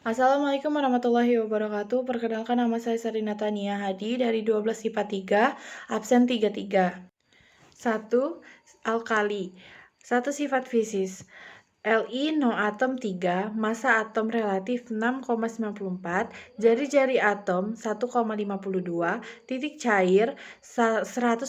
Assalamualaikum warahmatullahi wabarakatuh. Perkenalkan nama saya Sarina Tania Hadi dari 12 IPA 3, absen 33. 1. Alkali. 1. Sifat fisis. Li no atom 3, massa atom relatif 6,94, jari-jari atom 1,52, titik cair 181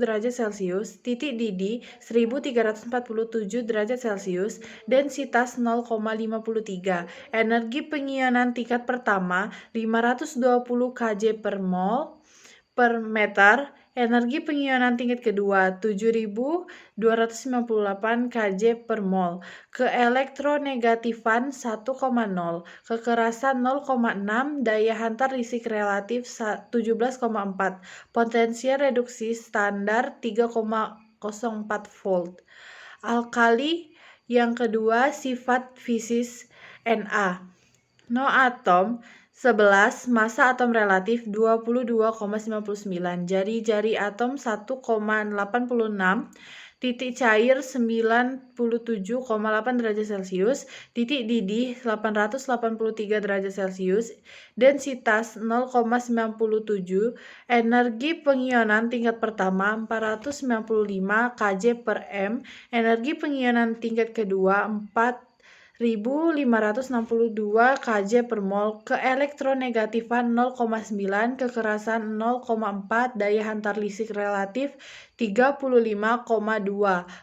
derajat Celcius, titik didih 1347 derajat Celcius, densitas 0,53, energi pengionan tingkat pertama 520 kJ per mol per meter, energi pengionan tingkat kedua 7.298 kJ per mol, keelektronegatifan 1,0, kekerasan 0,6, daya hantar listrik relatif 17,4, potensial reduksi standar 3,04 volt. Alkali yang kedua sifat fisis Na. No atom 11, massa atom relatif 22,99, jari-jari atom 1,86, titik cair 97,8 derajat Celcius, titik didih 883 derajat Celcius, densitas 0,97, energi pengionan tingkat pertama 495 kJ per m, energi pengionan tingkat kedua 4.562 kJ per mol, keelektronegatifan 0,9, kekerasan 0,4, daya hantar listrik relatif 35,2,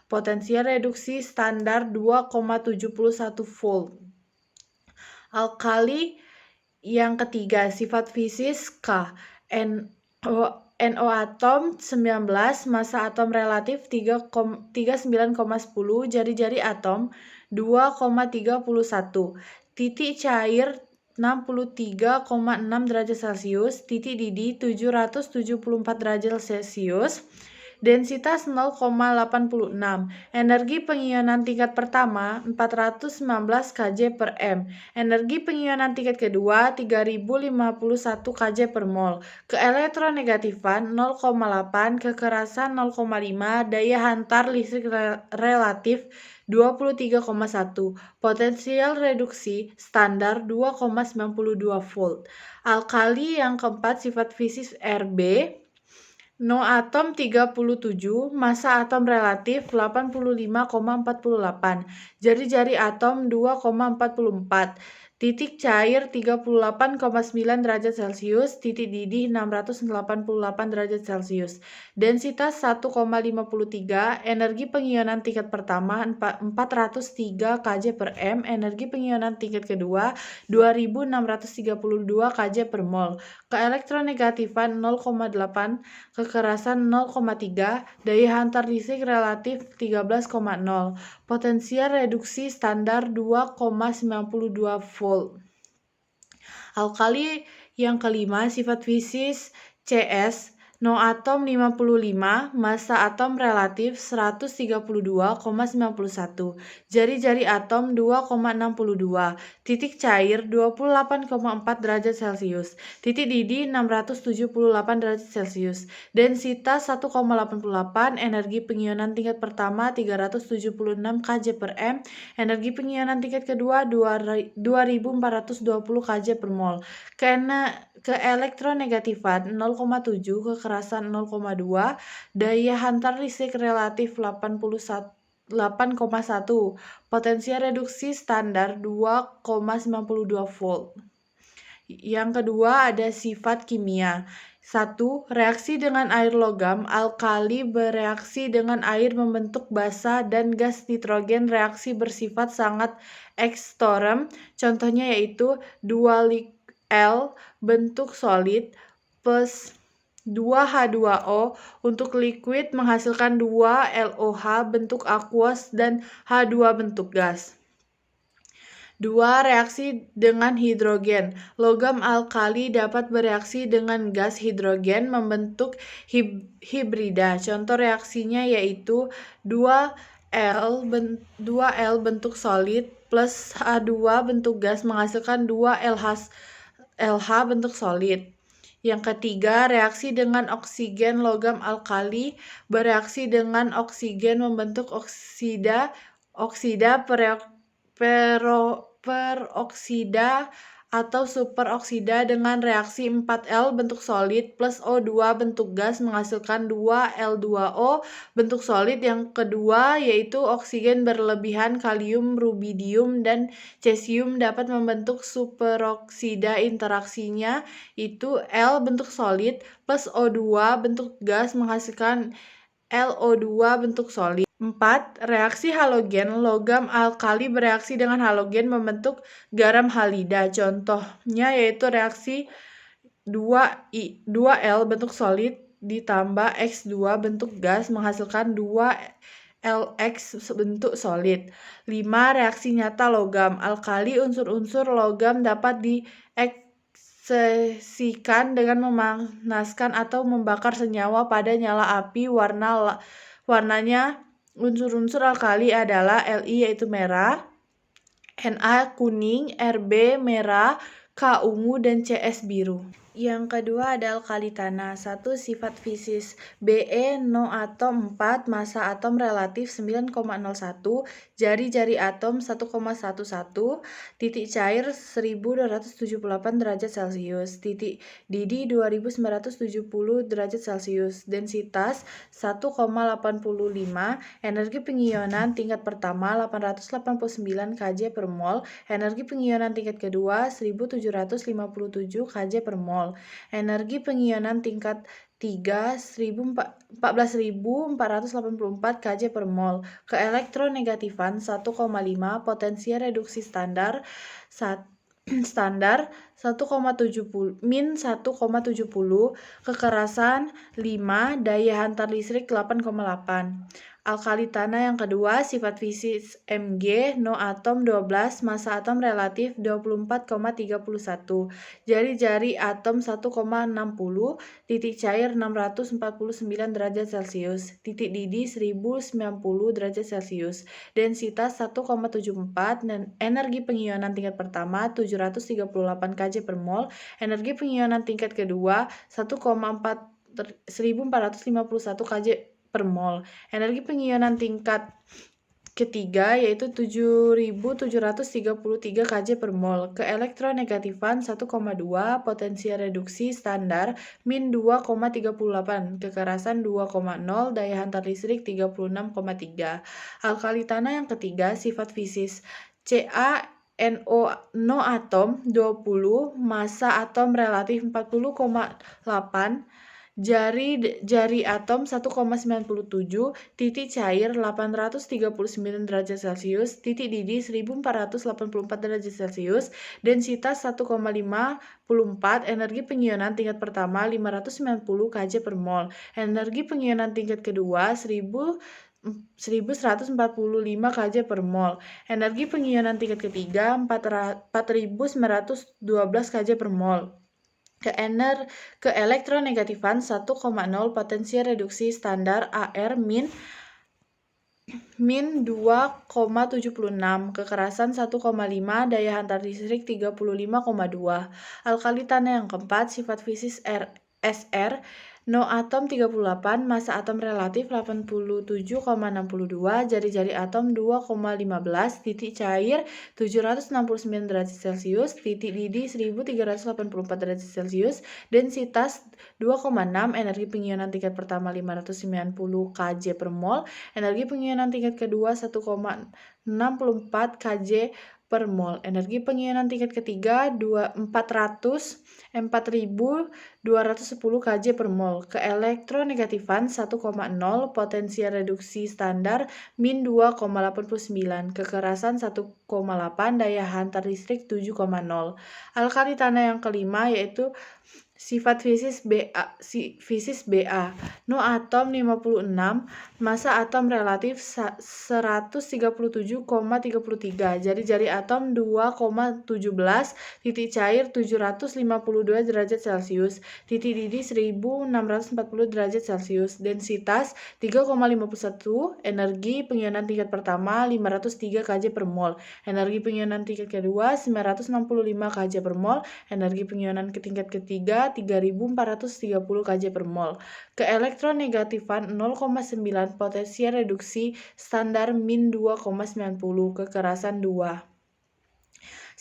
potensial reduksi standar 2,71 volt. Alkali yang ketiga sifat fisis K. NO atom 19, massa atom relatif 39,10, jari-jari atom 2,31, titik cair 63,6 derajat Celcius, titik didih 774 derajat Celcius, densitas 0,86, energi pengionan tingkat pertama 419 kJ per m, energi pengionan tingkat kedua 3051 kJ per mol, keelektronegatifan 0,8, kekerasan 0,5, daya hantar listrik relatif 23,1, potensial reduksi standar 2,92 volt. Alkali yang keempat sifat fisis Rb. No atom 37, massa atom relatif 85,48, jari-jari atom 2,44, titik cair 38,9 derajat Celcius, titik didih 688 derajat Celcius, densitas 1,53, energi pengionan tingkat pertama 403 kJ per m, energi pengionan tingkat kedua 2632 kJ per mol, keelektronegatifan 0,8, kekerasan 0,3, daya hantar listrik relatif 13,0, potensial reduksi standar 2,92 volt. Alkali yang kelima sifat fisis Cs. No atom 55, massa atom relatif 132,91, jari-jari atom 2,62, titik cair 28,4 derajat Celcius, titik didih 678 derajat Celcius, densitas 1,88, energi pengionan tingkat pertama 376 kJ per m, energi pengionan tingkat kedua 2420 kJ per mol, keelektronegatifan 0,7, kekerasan 0,2, daya hantar listrik relatif 8,1, potensial reduksi standar 2,92 volt. Yang kedua ada sifat kimia. 1. Reaksi dengan air logam. Alkali bereaksi dengan air membentuk basa dan gas nitrogen. Reaksi bersifat sangat ekstrem. Contohnya yaitu 2L bentuk solid plus 2H2O untuk liquid menghasilkan 2LOH bentuk aqueous dan H2 bentuk gas. 2. Reaksi dengan hidrogen. Logam alkali dapat bereaksi dengan gas hidrogen membentuk hibrida. Contoh reaksinya yaitu 2L bentuk solid plus H2 bentuk gas menghasilkan 2LH bentuk solid. Yang ketiga, reaksi dengan oksigen. Logam alkali bereaksi dengan oksigen membentuk oksida peroksida atau superoksida dengan reaksi 4L bentuk solid plus O2 bentuk gas menghasilkan 2L2O bentuk solid. Yang kedua yaitu oksigen berlebihan kalium, rubidium, dan cesium dapat membentuk superoksida. Interaksinya itu L bentuk solid plus O2 bentuk gas menghasilkan LO2 bentuk solid. 4. Reaksi halogen. Logam alkali bereaksi dengan halogen membentuk garam halida. Contohnya yaitu reaksi 2L bentuk solid ditambah X2 bentuk gas menghasilkan 2LX bentuk solid. 5. Reaksi nyata logam. Alkali unsur-unsur logam dapat dieksesikan dengan memanaskan atau membakar senyawa pada nyala api. Warnanya unsur-unsur alkali adalah Li yaitu merah, Na kuning, Rb merah, K ungu, dan Cs biru. Yang kedua ada alkali tanah. 1. Sifat fisis. Be no atom 4, massa atom relatif 9,01, jari-jari atom 1,11, titik cair 1278 derajat Celcius, titik didih 2970 derajat Celcius, densitas 1,85, energi pengionan tingkat pertama 889 kJ per mol, energi pengionan tingkat kedua 1757 kJ per mol, energi pengionan tingkat 3 14.484 kJ per mol. Keelektronegatifan 1,5, potensi reduksi standar 1,70 min 1,70, kekerasan 5, daya hantar listrik 8,8. Alkali tanah yang kedua, sifat fisis Mg, no atom 12, massa atom relatif 24,31, jari-jari atom 1,60, titik cair 649 derajat Celcius, titik didih 1090 derajat Celcius, densitas 1,74, dan energi pengionan tingkat pertama 738 kJ per mol, energi pengionan tingkat kedua 1451 kJ per mol, energi pengionan tingkat ketiga yaitu 7733 kJ per mol. Keelektronegatifan 1,2, potensi reduksi standar min 2,38, kekerasan 2,0, daya hantar listrik 36,3. Alkali tanah yang ketiga, sifat fisis Ca NO no atom 20, massa atom relatif 40,8, jari atom 1,97, titik cair 839 derajat Celcius, titik didih 1484 derajat Celcius, densitas 1,54, energi pengionan tingkat pertama 590 kJ per mol, energi pengionan tingkat kedua 1145 kJ per mol, energi pengionan tingkat ketiga 4912 kJ per mol. Keelektronegatifan 1,0, potensi reduksi standar AR min 2,76, kekerasan 1,5, daya hantar listrik 35,2. Alkali tanah yang keempat, sifat fisis SR, no atom 38, massa atom relatif 87,62, jari-jari atom 2,15, titik cair 769 derajat Celcius, titik didih 1384 derajat Celcius, densitas 2,6, energi pengionan tingkat pertama 590 kJ per mol, energi pengionan tingkat kedua 1,64 kJ per mol, energi pengionan tingkat ketiga 4.210 kJ per mol. Keelektronegatifan 1,0, potensi reduksi standar min 2,89, kekerasan 1,8, daya hantar listrik 7,0. Alkali tanah yang kelima yaitu sifat fisis Ba, no atom 56, massa atom relatif 137,33, jari-jari atom 2,17, titik cair 752 derajat Celcius, titik didih 1640 derajat Celcius, densitas 3,51, energi pengionan tingkat pertama 503 kJ per mol, energi pengionan tingkat kedua 965 kJ per mol, energi pengionan tingkat ketiga 3430 kJ per mol. Keelektronegatifan 0,9, potensi reduksi standar min 2,90, kekerasan 2.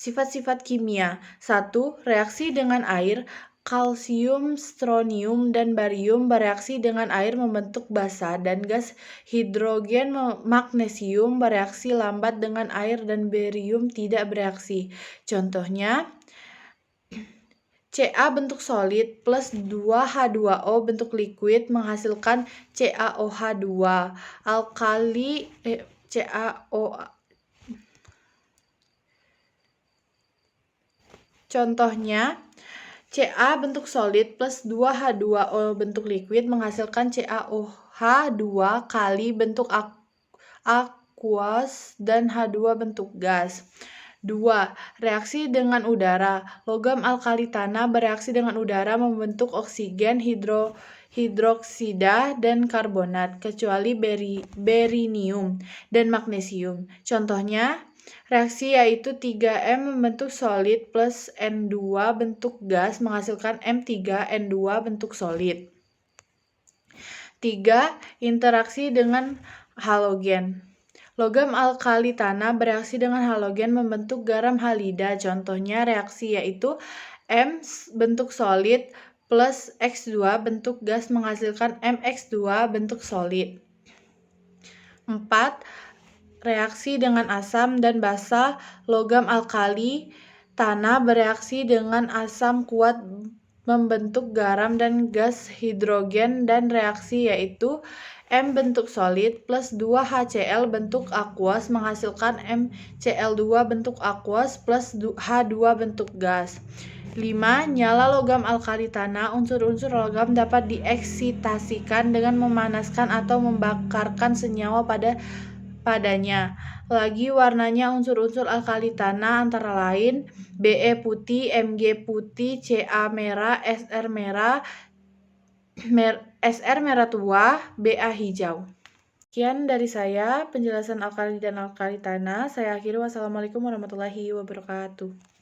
Sifat-sifat kimia. 1. Reaksi dengan air. Kalsium, stronium, dan barium bereaksi dengan air membentuk basa, dan gas hidrogen magnesium bereaksi lambat dengan air, dan barium tidak bereaksi. Contohnya, Ca bentuk solid plus 2H2O bentuk liquid menghasilkan CaOH2. Alkali CaO. Contohnya, Ca bentuk solid plus 2H2O bentuk liquid menghasilkan CaOH2 kali bentuk aqueous dan H2 bentuk gas. 2. Reaksi dengan udara. Logam alkali tanah bereaksi dengan udara membentuk oksigen, hidroksida, dan karbonat, kecuali berinium dan magnesium. Contohnya, reaksi yaitu 3M membentuk solid plus N2 bentuk gas menghasilkan M3N2 bentuk solid. 3. Interaksi dengan halogen. Logam alkali tanah bereaksi dengan halogen membentuk garam halida. Contohnya reaksi yaitu M bentuk solid plus X2 bentuk gas menghasilkan MX2 bentuk solid. 4. Reaksi dengan asam dan basa. Logam alkali tanah bereaksi dengan asam kuat membentuk garam dan gas hidrogen, dan reaksi yaitu M bentuk solid plus 2HCl bentuk aqueous menghasilkan MCl2 bentuk aqueous plus H2 bentuk gas. 5. Nyala logam alkali tanah. Unsur-unsur logam dapat dieksitasikan dengan memanaskan atau membakarkan senyawa padanya. Lagi warnanya unsur-unsur alkali tanah antara lain Be putih, Mg putih, Ca merah, Sr merah tua, Ba hijau. Sekian dari saya penjelasan alkali dan alkali tanah. Saya akhiri. Wassalamualaikum warahmatullahi wabarakatuh.